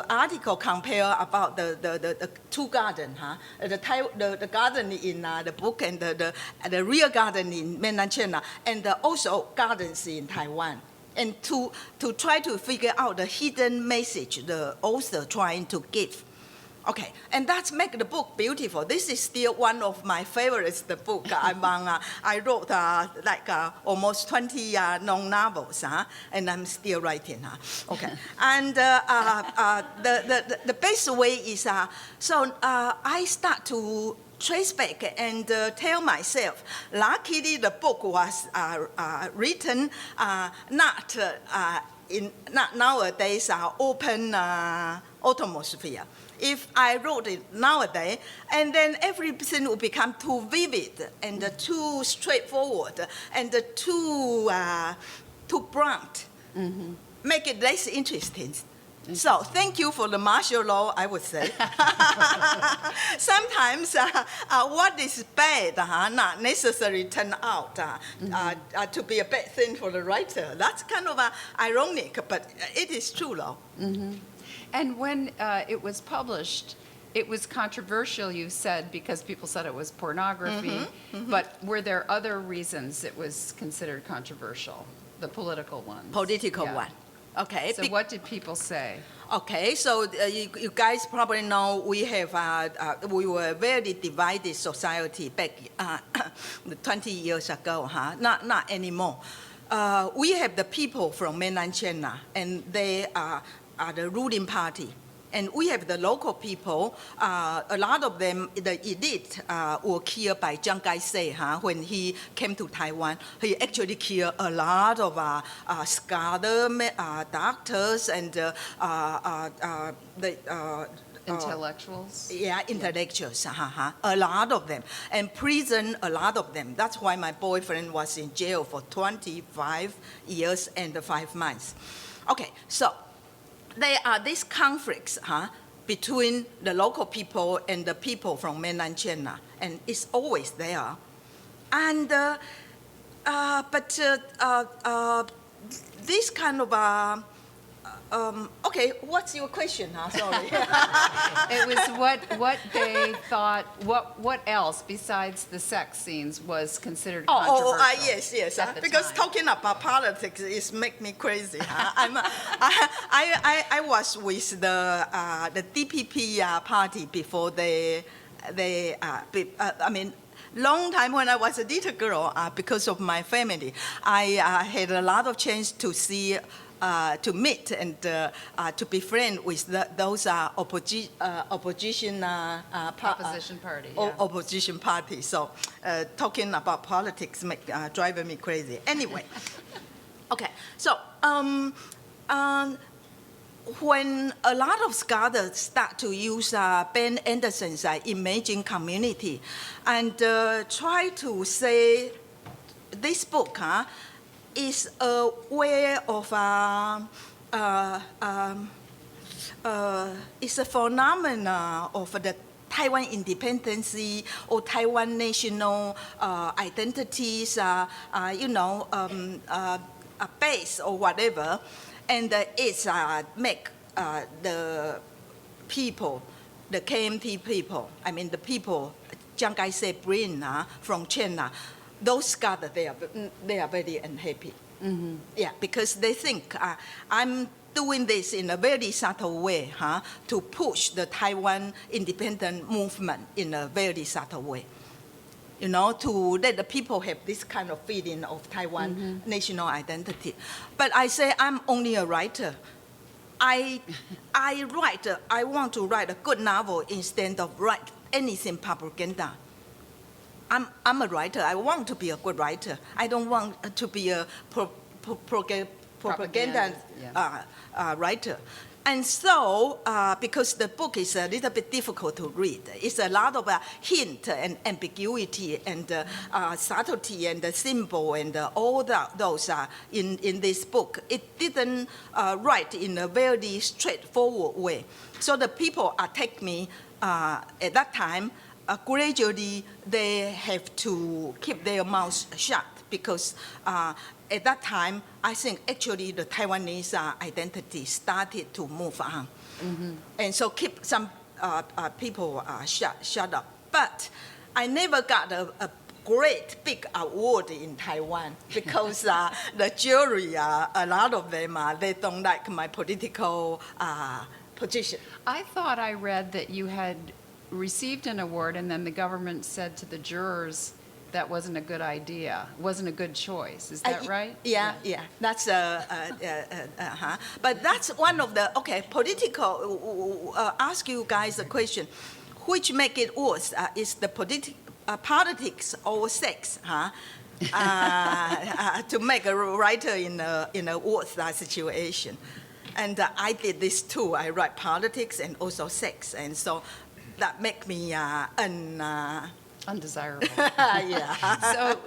article compare about the two gardens, the garden in the book and the real garden in mainland China, and also gardens in Taiwan. And to try to figure out the hidden message the author trying to give. Okay, and that's make the book beautiful. This is still one of my favorites, the book. I wrote almost 20 long novels, and I'm still writing. Okay, and the best way is, I start to trace back and tell myself, luckily the book was written not nowadays open atmosphere. If I wrote it nowadays, and then everything would become too vivid and too straightforward and too blunt, make it less interesting. So thank you for the martial law, I would say. Sometimes what is bad not necessarily turn out to be a bad thing for the writer. That's kind of ironic, but it is true, though. And when it was published, it was controversial, you said, because people said it was pornography. But were there other reasons it was considered controversial, the political ones? Political Yeah. one. Okay. So what did people say? Okay, so you guys probably know we were a very divided society back 20 years ago, not anymore. We have the people from mainland China, and they are the ruling party. And we have the local people, a lot of them, the elite, were killed by Chiang Kai-shek when he came to Taiwan. He actually killed a lot of scholars, doctors, and Intellectuals? Yeah, intellectuals, a lot of them. And prison, a lot of them. That's why my boyfriend was in jail for 25 years and 5 months. Okay, so there are these conflicts between the local people and the people from mainland China, and it's always there. And this kind of okay, what's your question? Sorry. It was what they thought, what else besides the sex scenes was considered controversial? Yes. at the Because time? talking about politics is make me crazy. I was with the DPP party before long time when I was a little girl, because of my family, I had a lot of chance to see. To meet and to be friends with those opposition party. Yeah. Opposition party. So talking about politics driving me crazy. Anyway, okay. So when a lot of scholars start to use Ben Anderson's Imaging Community and try to say this book is a way of it's a phenomenon of the Taiwan independence or Taiwan national identities, a base or whatever, and it's make the people, the KMT people, the people Chiang Kai-shek bring from China. Those scholars, they are very unhappy. Yeah, because they think I'm doing this in a very subtle way to push the Taiwan independent movement in a very subtle way. To let the people have this kind of feeling of Taiwan national identity. But I say I'm only a writer. I want to write a good novel instead of write anything propaganda. I'm a writer. I want to be a good writer. I don't want to be a propaganda yeah. writer. And so, because the book is a little bit difficult to read, it's a lot of hint and ambiguity and subtlety and symbol and all those in this book. It didn't write in a very straightforward way. So the people attacked me at that time. Gradually, they have to keep their mouths shut because at that time, I think actually the Taiwanese identity started to move on. Mm-hmm. And so keep some people shut up. But I never got a great big award in Taiwan because the jury, a lot of them, they don't like my political position. I thought I read that you had received an award and then the government said to the jurors that wasn't a good idea, wasn't a good choice. Is that right? Yeah. That's But that's one of the political. Ask you guys a question: which make it worse? Is the politics or sex? To make a writer in a worse situation, and I did this too. I write politics and also sex, and so that make me undesirable. Yeah. So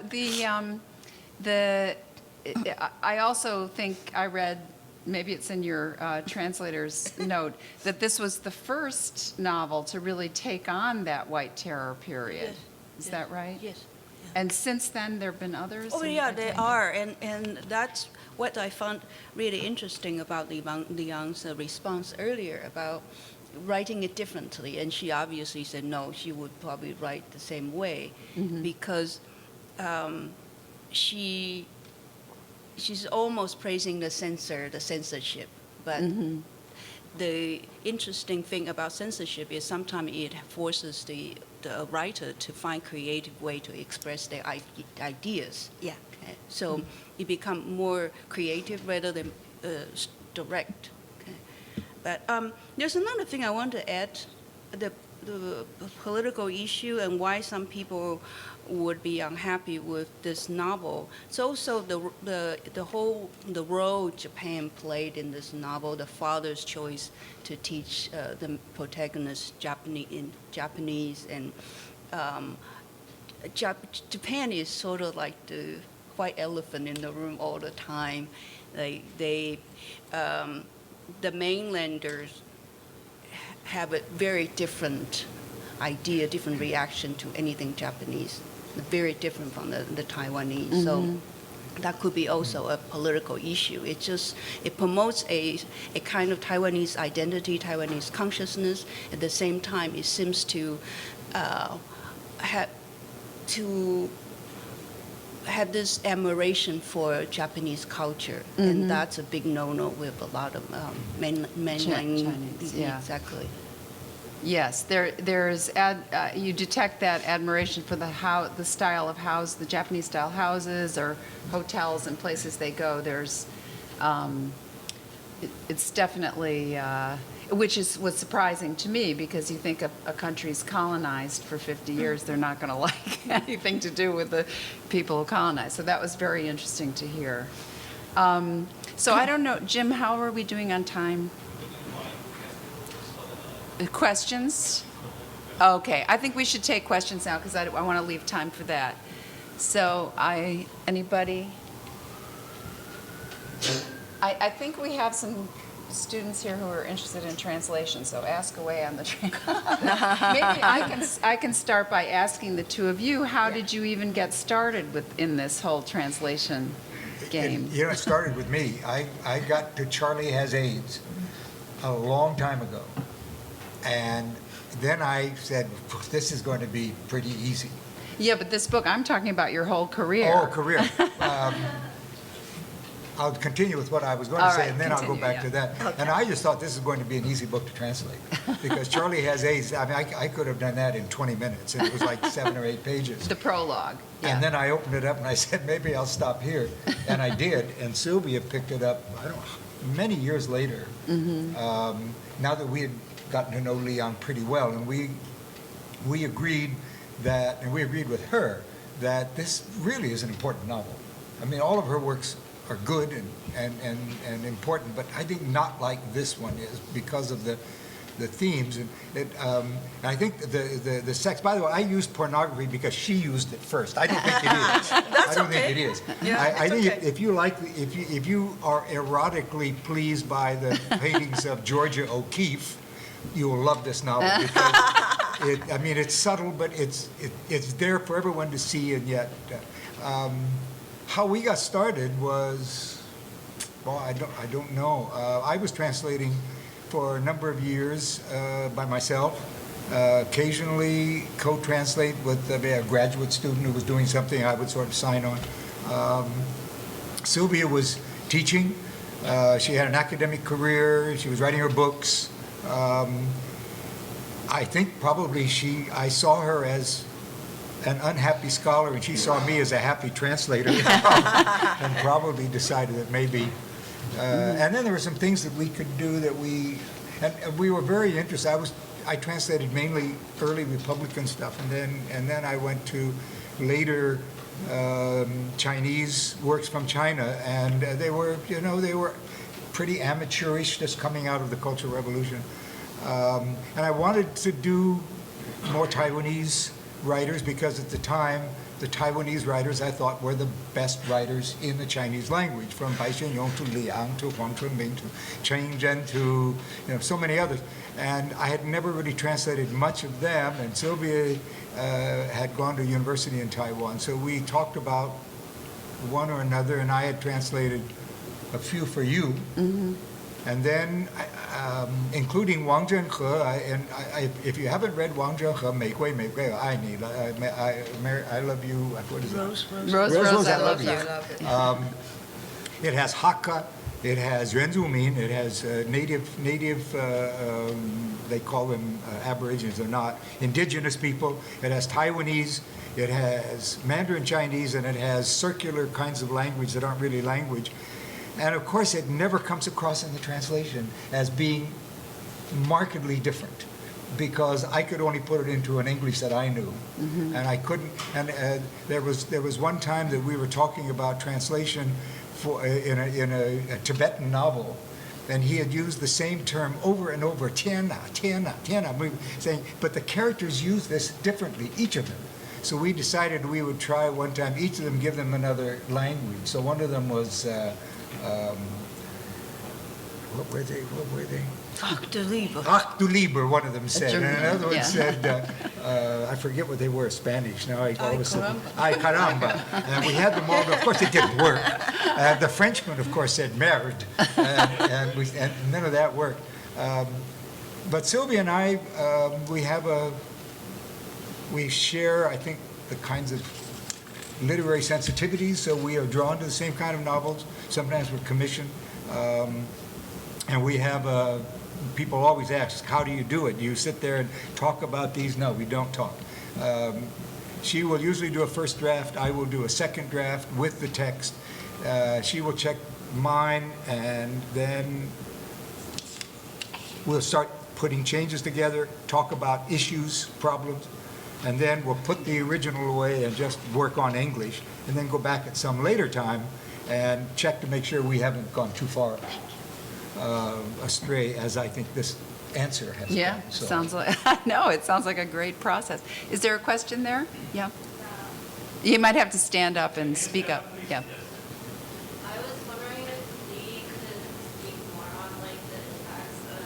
I also think I read, maybe it's in your translator's note, that this was the first novel to really take on that White Terror period. Yes. Is that right? Yes. And since then, there have been others? Oh, yeah, there are, and that's what I found really interesting about Liang's response earlier about writing it differently. And she obviously said no, she would probably write the same way, mm-hmm. because she's almost praising the censorship, but mm-hmm. the interesting thing about censorship is sometimes it forces the writer to find creative way to express their ideas. Yeah. Okay. So it becomes more creative rather than direct. Okay. But there's another thing I want to add: the political issue and why some people would be unhappy with this novel. It's also the role Japan played in this novel, the father's choice to teach the protagonist Japanese, and Japan is sort of like the white elephant in the room all the time. The mainlanders have a very different idea, different reaction to anything Japanese, very different from the Taiwanese. Mm-hmm. So that could be also a political issue. It promotes a kind of Taiwanese identity, Taiwanese consciousness. At the same time, it seems to have this admiration for Japanese culture, mm-hmm. and that's a big no-no with a lot of mainland Chinese. Yeah. Exactly. Yes, there's you detect that admiration for the style of house, the Japanese style houses or hotels and places they go. There's, it's definitely, which is what's surprising to me, because you think a country's colonized for 50 years, they're not going to like anything to do with the people who colonized. So that was very interesting to hear. So I don't know, Jim, how are we doing on time? Questions? Okay, I think we should take questions now because I want to leave time for that. So anybody? I think we have some students here who are interested in translation, so ask away on the Maybe I can start by asking the two of you, how did you even get started in this whole translation game? It started with me. I got to Charlie Has AIDS a long time ago. And then I said, this is going to be pretty easy. Yeah, but this book, I'm talking about your whole career. Oh, career. I'll continue with what I was going to say, and then I'll go back to that. Okay. And I just thought this is going to be an easy book to translate, because Charlie Has AIDS. I mean, I could have done that in 20 minutes, and it was like 7 or 8 pages. The prologue. Yeah. And then I opened it up, and I said, maybe I'll stop here. And I did, and Sylvia picked it up, I don't know, many years later, mm-hmm. Now that we had gotten to know Liang pretty well, and we agreed that, and we agreed with her, that this really is an important novel. I mean, all of her works are good and important, but I think not like this one is because of the themes. And I think the sex, by the way, I used pornography because she used it first. I don't think it is. I don't think it is. Yeah, I think okay. if you are erotically pleased by the paintings of Georgia O'Keeffe, you will love this novel because it's subtle, but it's there for everyone to see. And yet, how we got started was, well, I don't know. I was translating for a number of years by myself. Occasionally co-translate with a graduate student who was doing something I would sort of sign on. Sylvia was teaching. She had an academic career. She was writing her books. I think probably I saw her as an unhappy scholar, and she saw me as a happy translator, and probably decided that maybe. And then there were some things that we could do that and we were very interested. I translated mainly early Republican stuff, and then I went to later Chinese works from China, and they were pretty amateurish, just coming out of the Cultural Revolution. And I wanted to do more Taiwanese writers because at the time, the Taiwanese writers I thought were the best writers in the Chinese language, from Bai Xuanyong to Liang to Huang Chunming to Chen Zhen to so many others. And I had never really translated much of them, and Sylvia had gone to university in Taiwan. So we talked about one or another, and I had translated a few for you. Mm-hmm. And then, including Wang Zhenhe, if you haven't read Wang Zhenhe, 玫瑰玫瑰我爱你, I love you, what is it? Rose, I love you. It has Hakka, it has Yuanzumin, it has native, they call them Aborigines or not, indigenous people. It has Taiwanese, it has Mandarin Chinese, and it has circular kinds of language that aren't really language. And of course, it never comes across in the translation as being markedly different, because I could only put it into an English that I knew, mm-hmm. and I couldn't. And there was one time that we were talking about translation in a Tibetan novel, and he had used the same term over and over, tiana, tiana, tiana. We were saying, but the characters use this differently, each of them. So we decided we would try one time, each of them give them another language. So one of them was. What were they? Ach du Liebe. Ach du Liebe, one of them said. German, And another one yeah. said, I forget what they were, Spanish. Now I all of a sudden, ay caramba. And we had them all, but of course it didn't work. The Frenchman, of course, said merde. And none of that worked. But Sylvia and I, we share, I think, the kinds of literary sensitivities, so we are drawn to the same kind of novels. Sometimes we're commissioned. And we have, people always ask, how do you do it? Do you sit there and talk about these? No, we don't talk. She will usually do a first draft. I will do a second draft with the text. She will check mine, and then we'll start putting changes together, talk about issues, problems, and then we'll put the original away and just work on English, and then go back at some later time and check to make sure we haven't gone too far astray, as I think this answer has Yeah, gone. So, sounds like, no, it sounds like a great process. Is there a question there? Yeah. You might have to stand up and speak up. Yeah. I was wondering if Lee could speak more on like the impacts of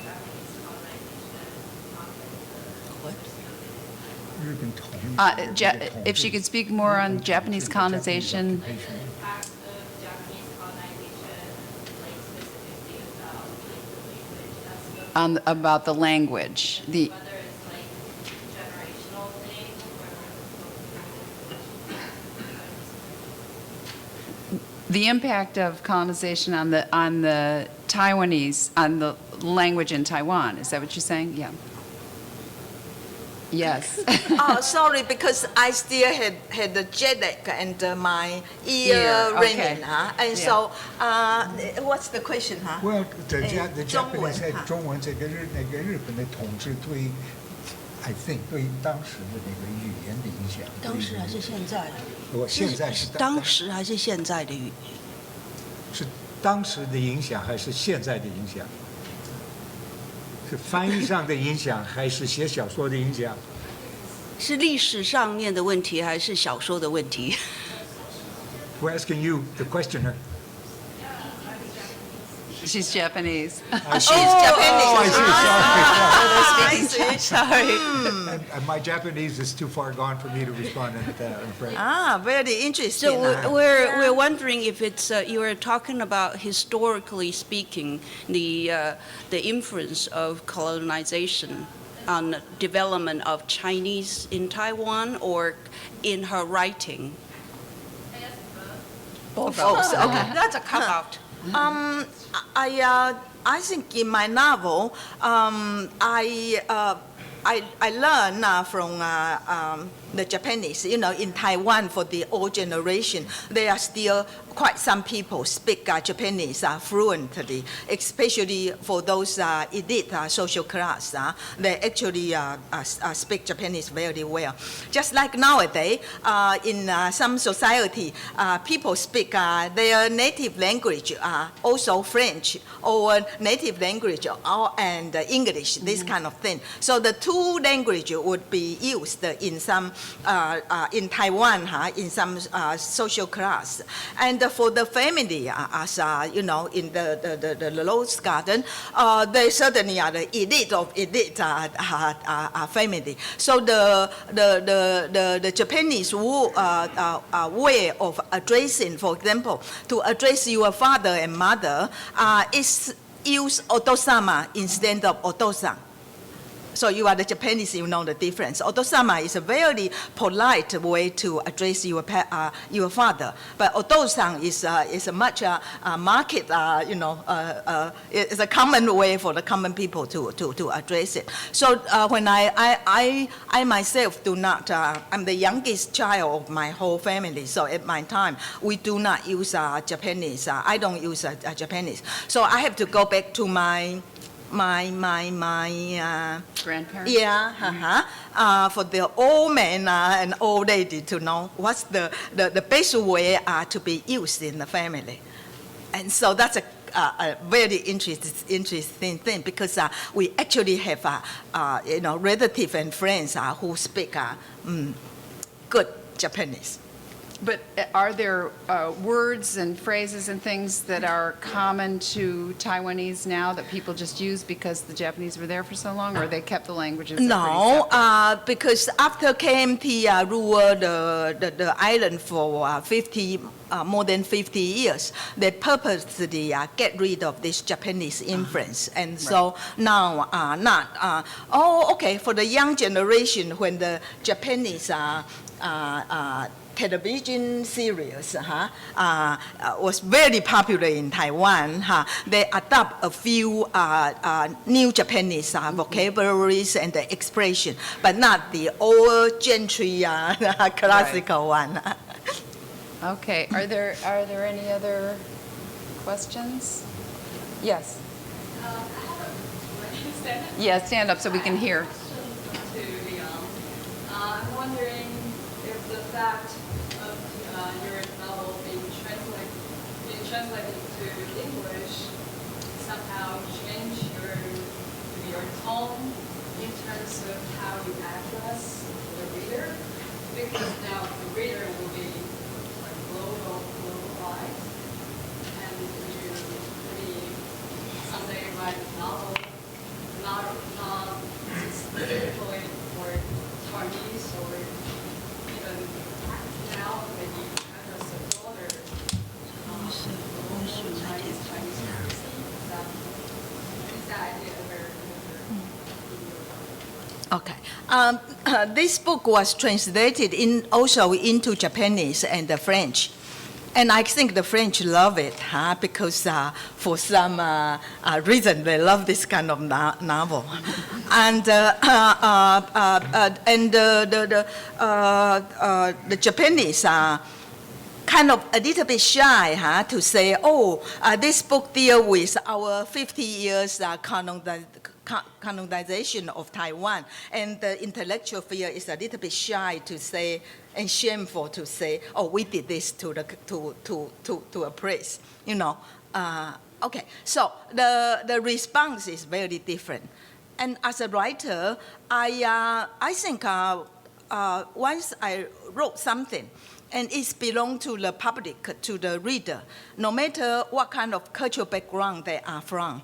Japanese colonization on If she could speak more on Japanese colonization. the impact of Japanese colonization, like specifically about like the language, About the language, whether it's like generational thing or the impact of colonization on the Taiwanese, on the language in Taiwan. Is that what you're saying? Yeah. Yes. Oh, sorry, because I still had the jet lag and my ear Okay. ringing, huh? And Yeah. so, what's the question, huh? Well, the 中文， Japanese had 哈。中文这个日本的统治对 I think 对当时的那个语言的影响。当时还是现在？我现在是当时还是现在的语？是当时的影响还是现在的影响？是翻译上的影响还是写小说的影响？是历史上面的问题还是小说的问题？ We're asking you, the questioner. She's Japanese. She's Japanese. Oh, I see. Sorry. I see. Sorry. And my Japanese is too far gone for me to respond to that, I'm afraid. Very interesting. So we're wondering if it's you are talking about historically speaking the influence of colonization on the development of Chinese in Taiwan, or in her writing. I guess Both. Okay, that's a cop out. I think in my novel, I learned from the Japanese. You know, in Taiwan, for the old generation, there are still quite some people speak Japanese fluently, especially for those elite social class. They actually speak Japanese very well. Just like nowadays, in some society, people speak their native language, also French, or native language, and English, this kind of thing. So the two languages would be used in some in Taiwan, in some social class. And for the family, as you know, in the Rose Garden, they certainly are the elite of elite family. So the Japanese way of addressing, for example, to address your father and mother, is use otosama instead of otosan. So you are the Japanese, you know the difference. Otosama is a very polite way to address your father, but otosan is a much market, it's a common way for the common people to address it. So when I myself do not, I'm the youngest child of my whole family. So at my time, we do not use Japanese. I don't use Japanese. So I have to go back to my Grandparents? Yeah, for the old man and old lady to know what's the best way to be used in the family. And so that's a very interesting thing, because we actually have relatives and friends who speak good Japanese. But are there words and phrases and things that are common to Taiwanese now that people just use because the Japanese were there for so long, or they kept the languages? No, because after KMT ruled the island for more than 50 years, they purposely get rid of this Japanese influence. And so now not. Okay, for the young generation, when the Japanese television series was very popular in Taiwan, they adopt a few new Japanese vocabularies and expression, but not the old gentry classical one. Okay. Are there any other questions? Yes. I have a Yeah, stand up so we can hear. to Leon. I'm wondering if the fact of your novel being translated to English somehow changed your tone in terms of how you address the reader, because now the reader will be like globalized, and you read someday write a novel not specifically for Chinese, or even now maybe address a broader Chinese community. Is that idea Okay. This book was translated also into Japanese and French. And I think the French love it, because for some reason they love this kind of novel. And the Japanese are kind of a little bit shy colonization of Taiwan, and the intellectual field is a little bit shy to say and shameful to say, oh, we did this to a place, you know. Okay, so the response is very different. And as a writer, I think once I wrote something, and it's belong to the public, to the reader, no matter what kind of cultural background they are from.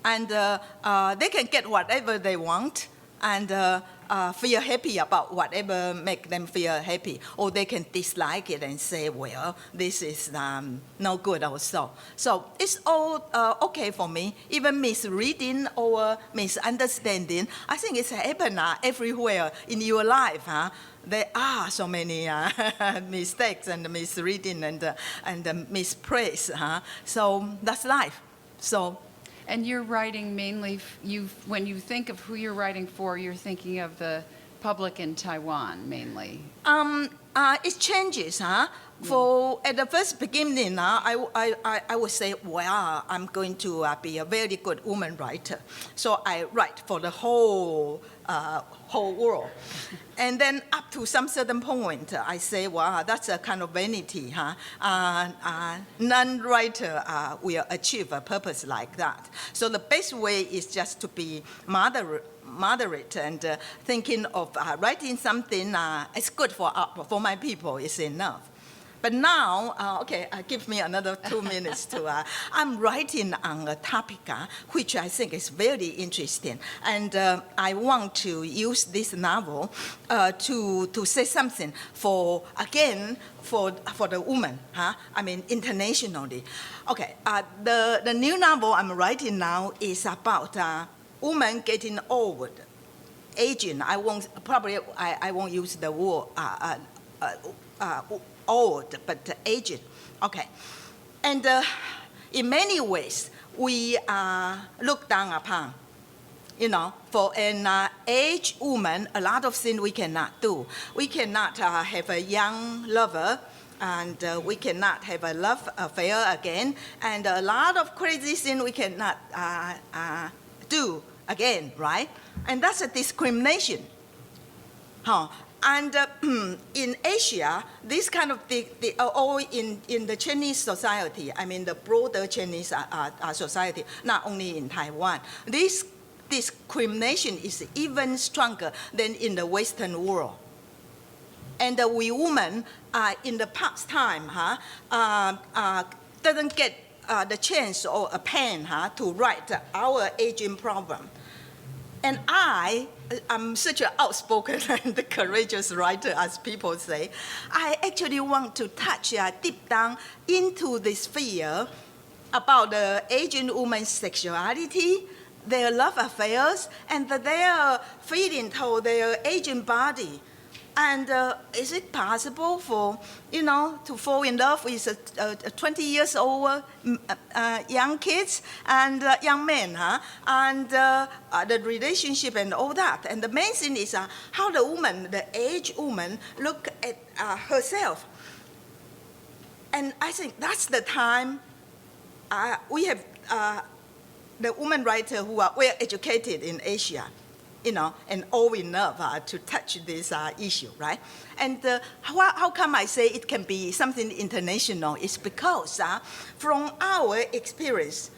And they can get whatever they want and feel happy about whatever make them feel happy. Or they can dislike it and say, well, this is no good also. So it's all okay for me. Even misreading or misunderstanding, I think it's happened everywhere in your life. There are so many mistakes and misreading and mispraise. So that's life. So. And you're writing mainly, when you think of who you're writing for, you're thinking of the public in Taiwan mainly. It changes, For at the first beginning, I would say, well, I'm going to be a very good woman writer. So I write for the whole world. And then up to some certain point, I say, well, that's a kind of vanity, Non-writer will achieve a purpose like that. So the best way is just to be moderate and thinking of writing something is good for my people is enough. But now, give me another 2 minutes to, I'm writing on a topic which I think is very interesting. And I want to use this novel to say something for the woman, I mean, internationally. Okay, the new novel I'm writing now is about women getting old, aging. I won't use the word old, but aged. Okay. And in many ways, we are looked down upon. You know, for an aged woman, a lot of things we cannot do. We cannot have a young lover, and we cannot have a love affair again, and a lot of crazy things we cannot do again, right? And that's a discrimination. And in Asia, this kind of all in the Chinese society, I mean the broader Chinese society, not only in Taiwan, this discrimination is even stronger than in the Western world. And we women in the past time doesn't get the chance or a pen to write our aging problem. And I'm such an outspoken and courageous writer, as people say. I actually want to touch deep down into this sphere about the aging woman's sexuality, their love affairs, and their feeling toward their aging body. And is it possible for, to fall in love with 20 years old young kids and young men, and the relationship and all that. And the main thing is how the aged woman, look at herself. And I think that's the time we have the women writers who are well educated in Asia, and all enough to touch this issue, right? And how come I say it can be something international? It's because from our experience,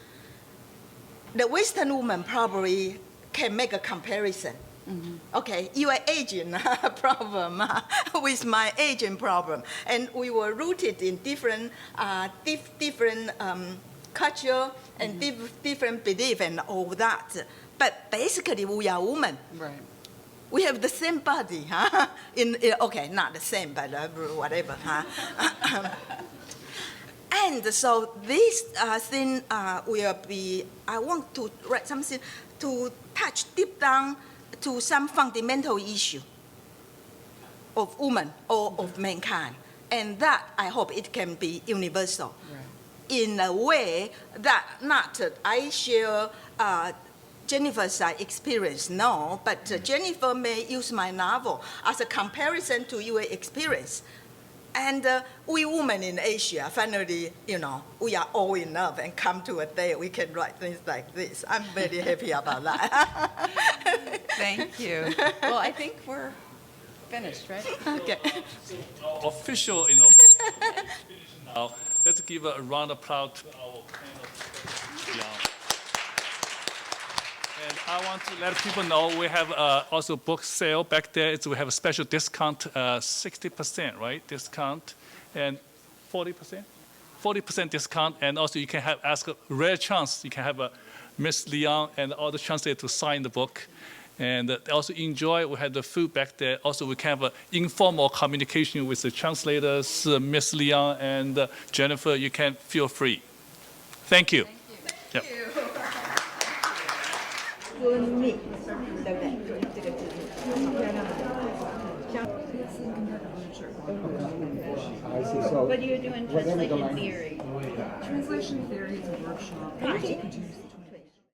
the Western woman probably can make a comparison. Mm-hmm. Okay, your aging problem with my aging problem, and we were rooted in different culture and different belief and all that. But basically, we are women. Right. We have the same body, okay, not the same, but whatever, And so this thing will be, I want to write something to touch deep down to some fundamental issue of woman or of mankind. And that, I hope it can be universal. Right. In a way that not I share Jennifer's experience, no, but Jennifer may use my novel as a comparison to your experience. And we women in Asia, finally, we are all in love and come to a day we can write things like this. I'm very happy about that. Thank you. Well, I think we're finished, right? Okay. Official, finish now. Let's give a round of applause to our panel. Yeah. And I want to let people know we have also book sale back there. We have a special discount, 60%, right? Discount, and 40%? 40% discount, and also you can ask a rare chance. You can have Miss Leon and all the translators to sign the book. And also enjoy, we have the food back there. Also, we can have informal communication with the translators, Miss Leon and Jennifer. You can feel free. Thank you. Thank you. Yep. But you're doing translation theory. Translation theory is a workshop that continues